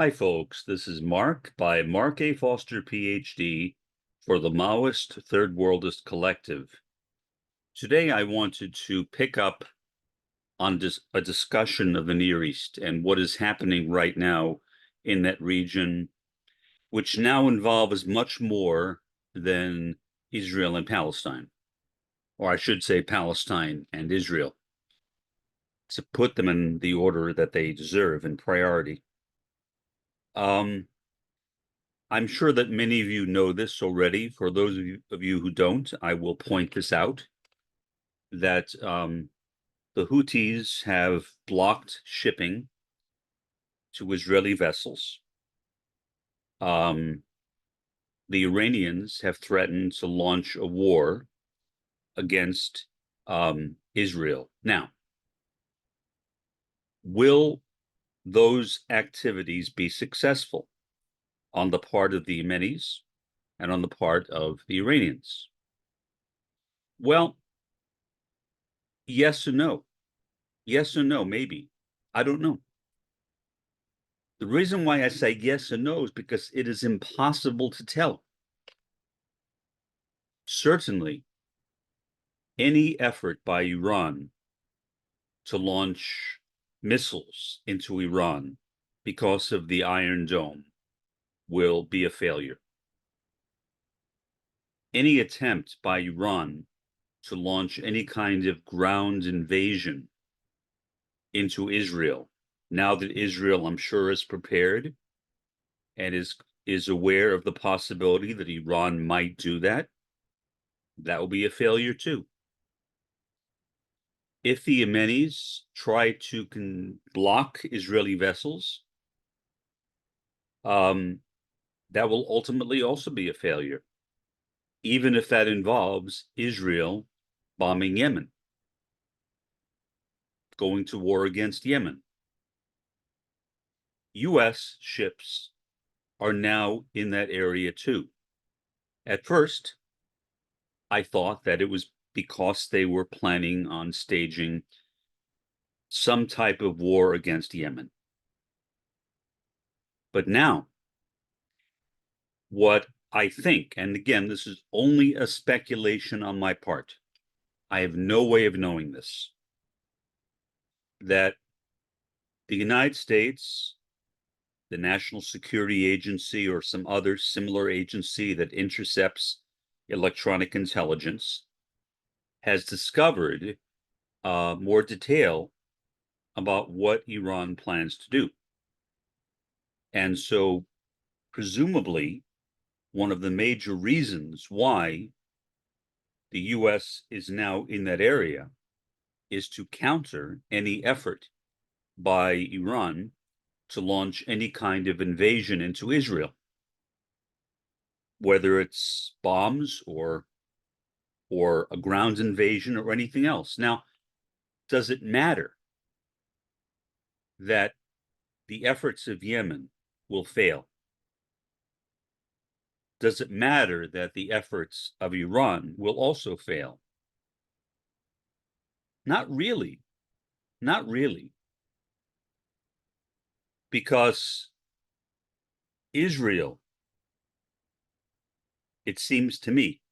Hi, folks. This is Mark by Mark A. Foster, Ph.D. for the Maoist Third Worldist Collective. Today, I wanted to pick up on a discussion of the Near East and what is happening right now in that region, which now involves much more than Israel and Palestine, or I should say Palestine and Israel, to put them in the order that they deserve in priority. I'm sure that many of you know this already. For those of you who don't, I will point this out, that the Houthis have blocked shipping to Israeli vessels. The Iranians have threatened to launch a war against Israel. Now, will those activities be successful on the part of the Yemenis and on the part of the Iranians? Well, yes and no. Yes or no, maybe. I don't know. The reason why I say yes and no is because it is impossible to tell. Certainly, any effort by Iran to launch missiles into Iran because of the Iron Dome will be a failure. Any attempt by Iran to launch any kind of ground invasion into Israel, now that Israel, I'm sure, is prepared and is aware of the possibility that Iran might do that, that will be a failure too. If the Yemenis try to block Israeli vessels, that will ultimately also be a failure, even if that involves Israel bombing Yemen, going to war against Yemen. U.S. ships are now in that area too. At first, I thought that it was because they were planning on staging some type of war against Yemen. But now, what I think, and again, this is only a speculation on my part, I have no way of knowing this, that the United States, the National Security Agency, or some other similar agency that intercepts electronic intelligence, has discovered more detail about what Iran plans to do. And so, presumably, one of the major reasons why the U.S. is now in that area is to counter any effort by Iran to launch any kind of invasion into Israel, whether it's bombs or a ground invasion or anything else. Now, does it matter that the efforts of Yemen will fail? Does it matter that the efforts of Iran will also fail? Not really. Not really. Because Israel, it seems to me,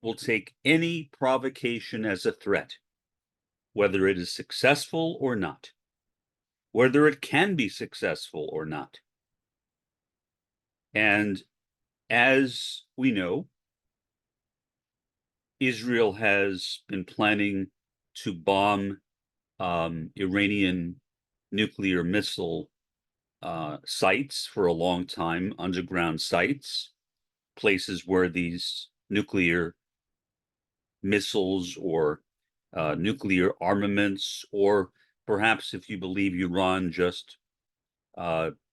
will take any provocation as a threat, whether it is successful or not, whether it can be successful or not. And as we know, Israel has been planning to bomb Iranian nuclear missile sites for a long time, underground sites, places where these nuclear missiles or nuclear armaments, or perhaps if you believe Iran, just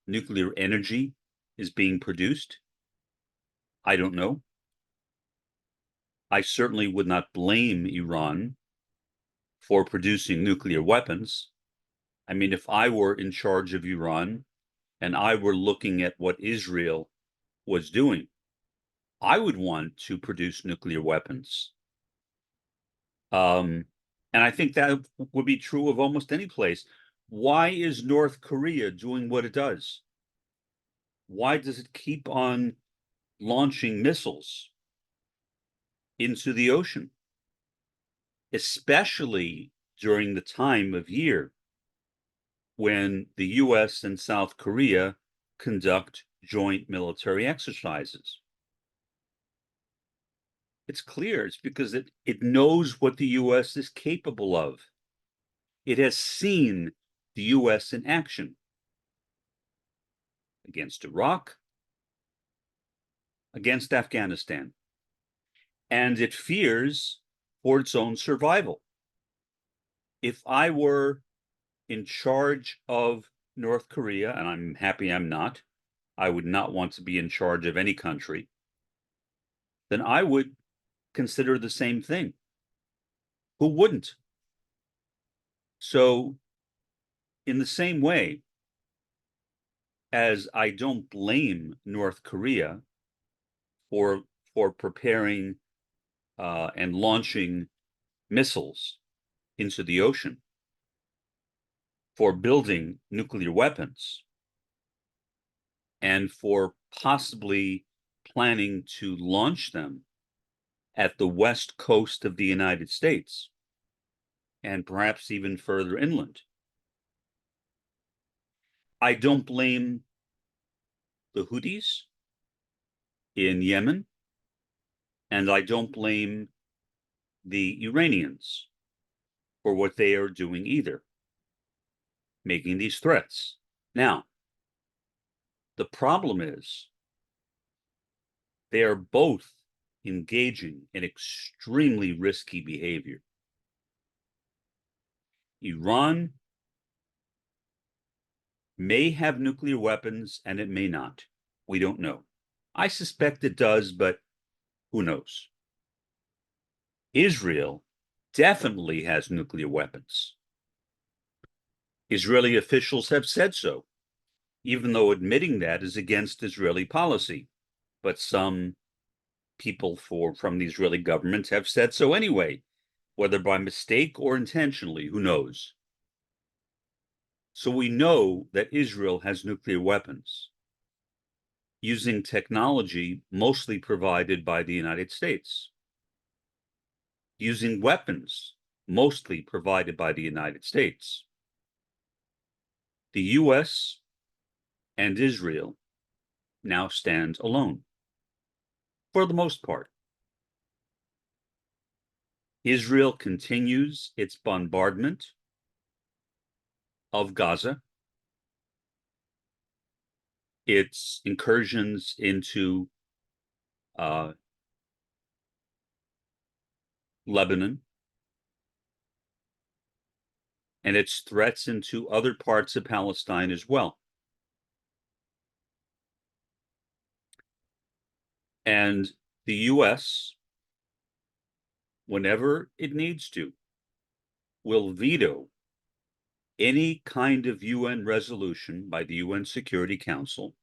nuclear energy is being produced. I don't know. I certainly would not blame Iran for producing nuclear weapons. I mean, if I were in charge of Iran and I were looking at what Israel was doing, I would want to produce nuclear weapons. And I think that would be true of almost any place. Why is North Korea doing what it does? Why does it keep on launching missiles into the ocean, especially during the time of year when the US and South Korea conduct joint military exercises? It's clear. It's because it knows what the US is capable of. It has seen the US in action against Iraq, against Afghanistan, and it fears for its own survival. If I were in charge of North Korea, and I'm happy I'm not, I would not want to be in charge of any country, then I would consider the same thing. Who wouldn't? So, in the same way as I don't blame North Korea for preparing and launching missiles into the ocean, for building nuclear weapons, and for possibly planning to launch them at the west coast of the United States and perhaps even further inland. I don't blame the Houthis in Yemen, and I don't blame the Iranians for what they are doing either, making these threats. Now, the problem is they are both engaging in extremely risky behavior. Iran may have nuclear weapons and it may not. We don't know. I suspect it does, but who knows? Israel definitely has nuclear weapons. Israeli officials have said so, even though admitting that is against Israeli policy. But some people from the Israeli government have said so anyway, whether by mistake or intentionally, who knows? So we know that Israel has nuclear weapons using technology mostly provided by the United States, using weapons mostly provided by the United States. The US and Israel now stand alone, for the most part. Israel continues its bombardment of Gaza, its incursions into Lebanon, and its threats into other parts of Palestine as well. And the US, whenever it needs to, will veto any kind of UN resolution by the UN Security Council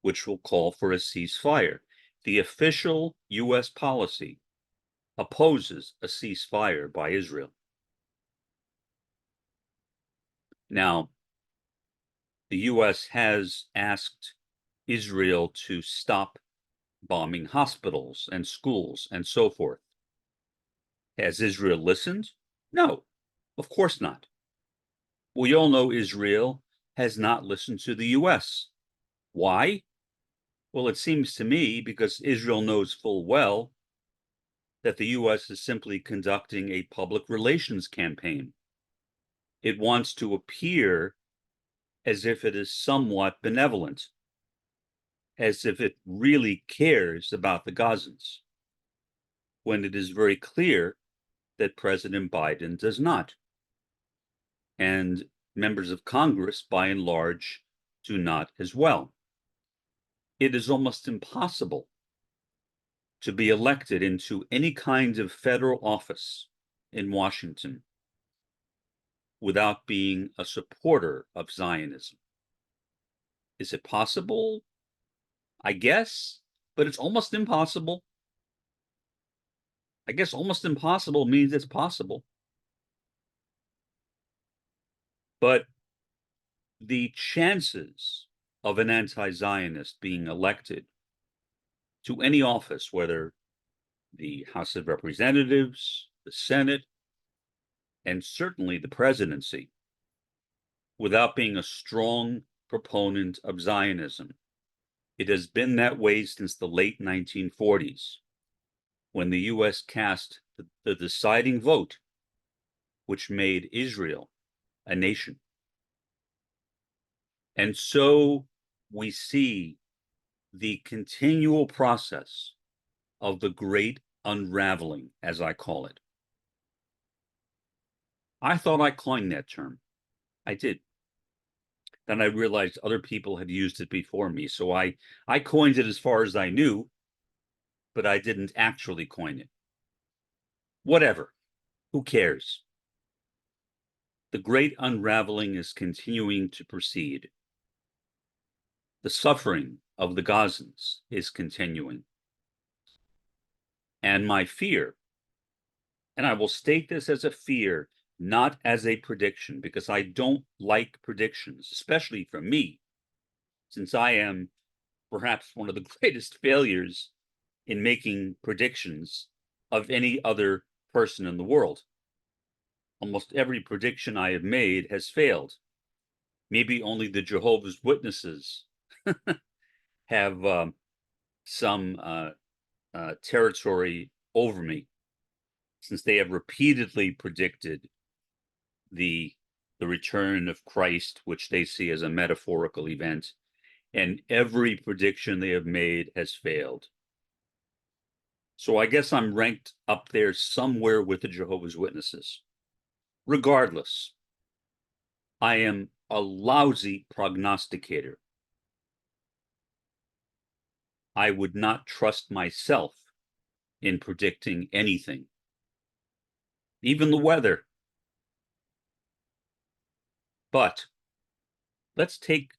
which will call for a ceasefire. The official US policy opposes a ceasefire by Israel. Now, the US has asked Israel to stop bombing hospitals and schools and so forth. Has Israel listened? No, of course not. We all know Israel has not listened to the US. Why? Well, it seems to me because Israel knows full well that the US is simply conducting a public relations campaign. It wants to appear as if it is somewhat benevolent, as if it really cares about the Gazans, when it is very clear that President Biden does not. And members of Congress, by and large, do not as well. It is almost impossible to be elected into any kind of federal office in Washington without being a supporter of Zionism. Is it possible? I guess, but it's almost impossible. I guess almost impossible means it's possible. But the chances of an anti-Zionist being elected to any office, whether the House of Representatives, the Senate, and certainly the presidency, without being a strong proponent of Zionism. It has been that way since the late 1940s, when the U.S. cast the deciding vote, which made Israel a nation. And so we see the continual process of the great unraveling, as I call it. I thought I coined that term. I did. Then I realized other people had used it before me. So I coined it as far as I knew, but I didn't actually coin it. Whatever. Who cares? The great unraveling is continuing to proceed. The suffering of the Gazans is continuing. And my fear, and I will state this as a fear, not as a prediction, because I don't like predictions, especially from me, since I am perhaps one of the greatest failures in making predictions of any other person in the world. Almost every prediction I have made has failed. Maybe only the Jehovah's Witnesses have some territory over me, since they have repeatedly predicted the return of Christ, which they see as a metaphorical event, and every prediction they have made has failed. So I guess I'm ranked up there somewhere with the Jehovah's Witnesses. Regardless, I am a lousy prognosticator. I would not trust myself in predicting anything, even the weather. But let's take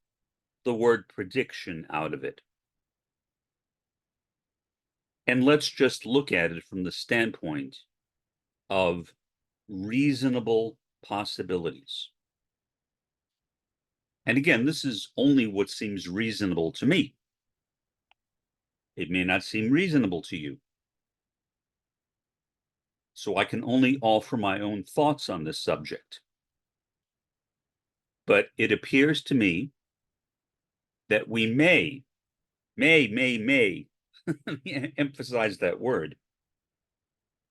the word prediction out of it. And let's just look at it from the standpoint of reasonable possibilities. And again, this is only what seems reasonable to me. It may not seem reasonable to you. So I can only offer my own thoughts on this subject. But it appears to me that we may emphasize that word,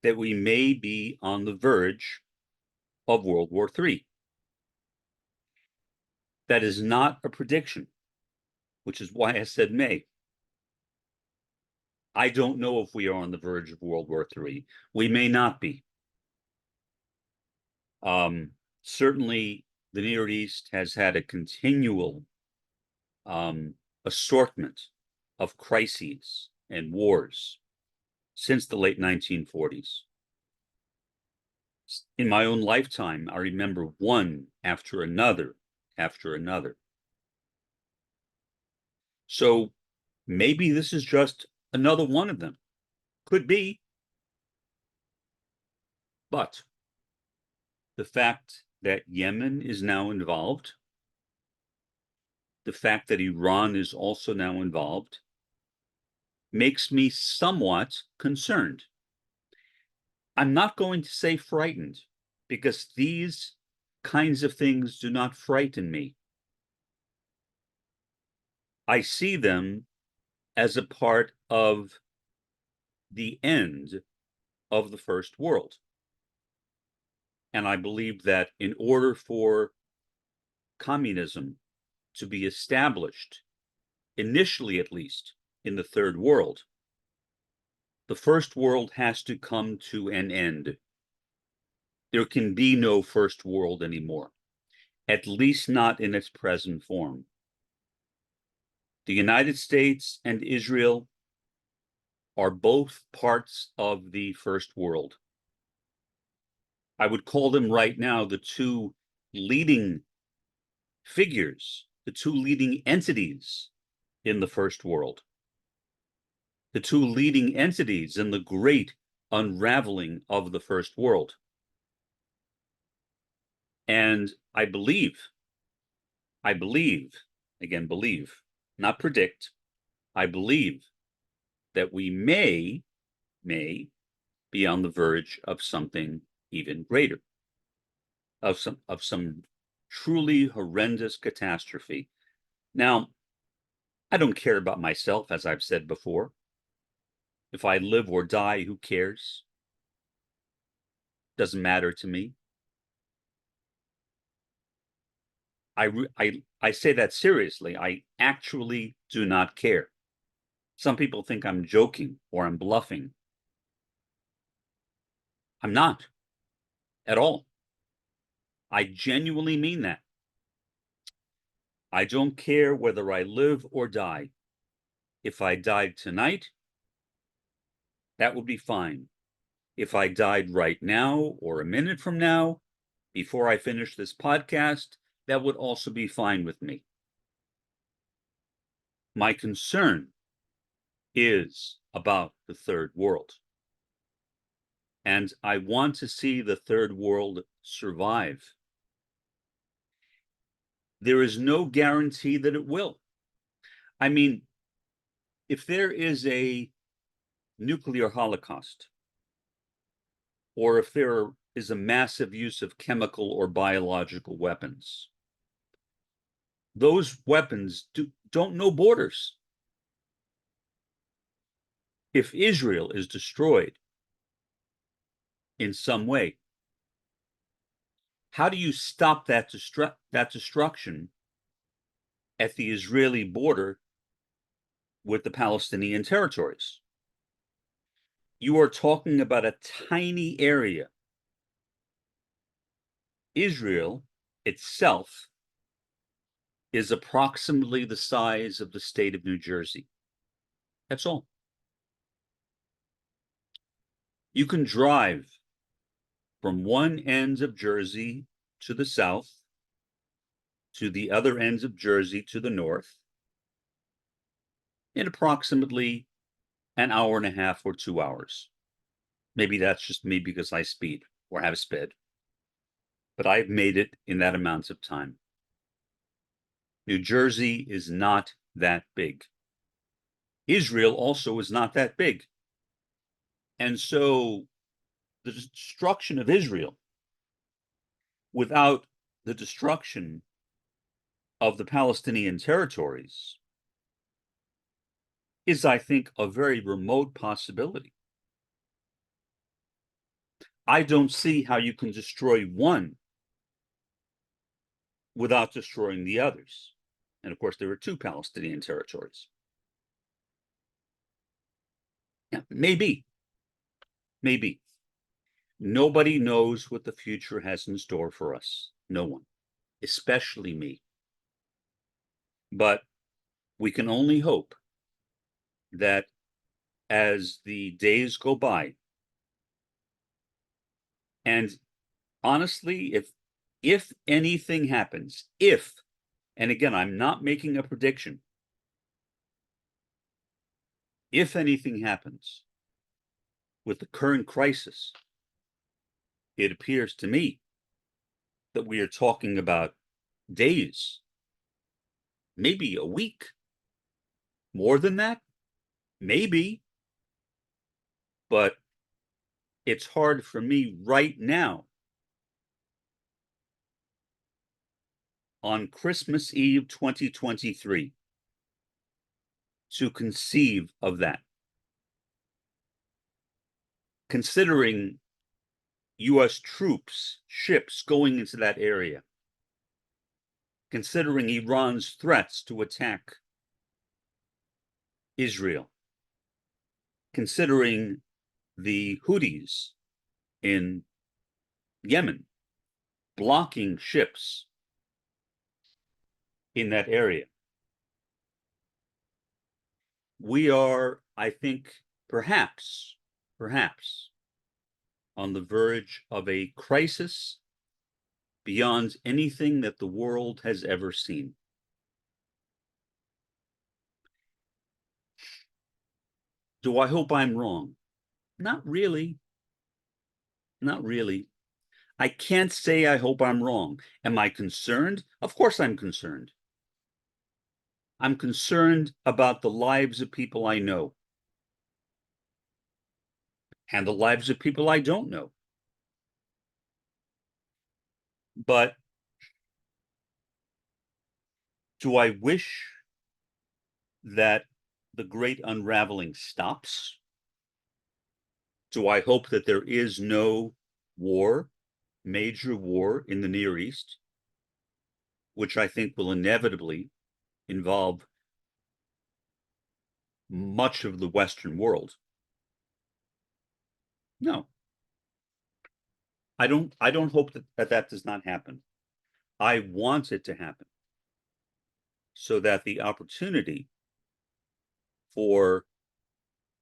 that we may be on the verge of World War III. That is not a prediction, which is why I said may. I don't know if we are on the verge of World War III. We may not be. Certainly, the Near East has had a continual assortment of crises and wars since the late 1940s. In my own lifetime, I remember one after another. So maybe this is just another one of them. Could be. But the fact that Yemen is now involved, the fact that Iran is also now involved, makes me somewhat concerned. I'm not going to say frightened, because these kinds of things do not frighten me. I see them as a part of the end of the First World. And I believe that in order for communism to be established, initially at least, in the Third World, the First World has to come to an end. There can be no First World anymore, at least not in its present form. The United States and Israel are both parts of the First World. I would call them right now the two leading figures, the two leading entities in the First World, the two leading entities in the great unraveling of the First World. And I believe, again, believe, not predict, I believe that we may be on the verge of something even greater, of some truly horrendous catastrophe. Now, I don't care about myself, as I've said before. If I live or die, who cares? Doesn't matter to me. I say that seriously. I actually do not care. Some people think I'm joking or I'm bluffing. I'm not at all. I genuinely mean that. I don't care whether I live or die. If I died tonight, that would be fine. If I died right now or a minute from now, before I finish this podcast, that would also be fine with me. My concern is about the third world. And I want to see the third world survive. There is no guarantee that it will. I mean, if there is a nuclear holocaust, or if there is a massive use of chemical or biological weapons, those weapons don't know borders. If Israel is destroyed in some way, how do you stop that destruction at the Israeli border with the Palestinian territories? You are talking about a tiny area. Israel itself is approximately the size of the state of New Jersey. That's all. You can drive from one end of Jersey to the south to the other ends of Jersey to the north in approximately an hour and a half or 2 hours. Maybe that's just me because I speed or have sped, but I've made it in that amount of time. New Jersey is not that big. Israel also is not that big. And so the destruction of Israel without the destruction of the Palestinian territories is, I think, a very remote possibility. I don't see how you can destroy one without destroying the others. And of course, there are two Palestinian territories. Yeah, maybe. Nobody knows what the future has in store for us. No one, especially me. But we can only hope that as the days go by, and honestly, if anything happens, and again, I'm not making a prediction, if anything happens with the current crisis, it appears to me that we are talking about days, maybe a week, more than that, maybe, but it's hard for me right now on Christmas Eve 2023 to conceive of that. Considering US troops, ships going into that area, considering Iran's threats to attack Israel, considering the Houthis in Yemen blocking ships in that area. We are, I think, perhaps on the verge of a crisis beyond anything that the world has ever seen. Do I hope I'm wrong? Not really. Not really. I can't say I hope I'm wrong. Am I concerned? Of course I'm concerned. I'm concerned about the lives of people I know and the lives of people I don't know. But do I wish that the great unraveling stops? Do I hope that there is no war, major war in the Near East, which I think will inevitably involve much of the Western world? No, I don't hope that does not happen. I want it to happen so that the opportunity for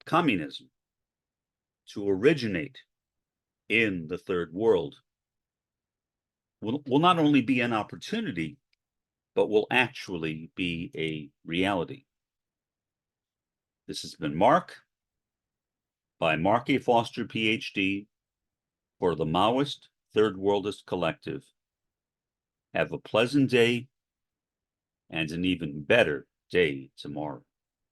communism to originate in the third world will not only be an opportunity, but will actually be a reality. This has been Mark by Mark A. Foster, Ph.D., for the Maoist Third Worldist Collective. Have a pleasant day and an even better day tomorrow.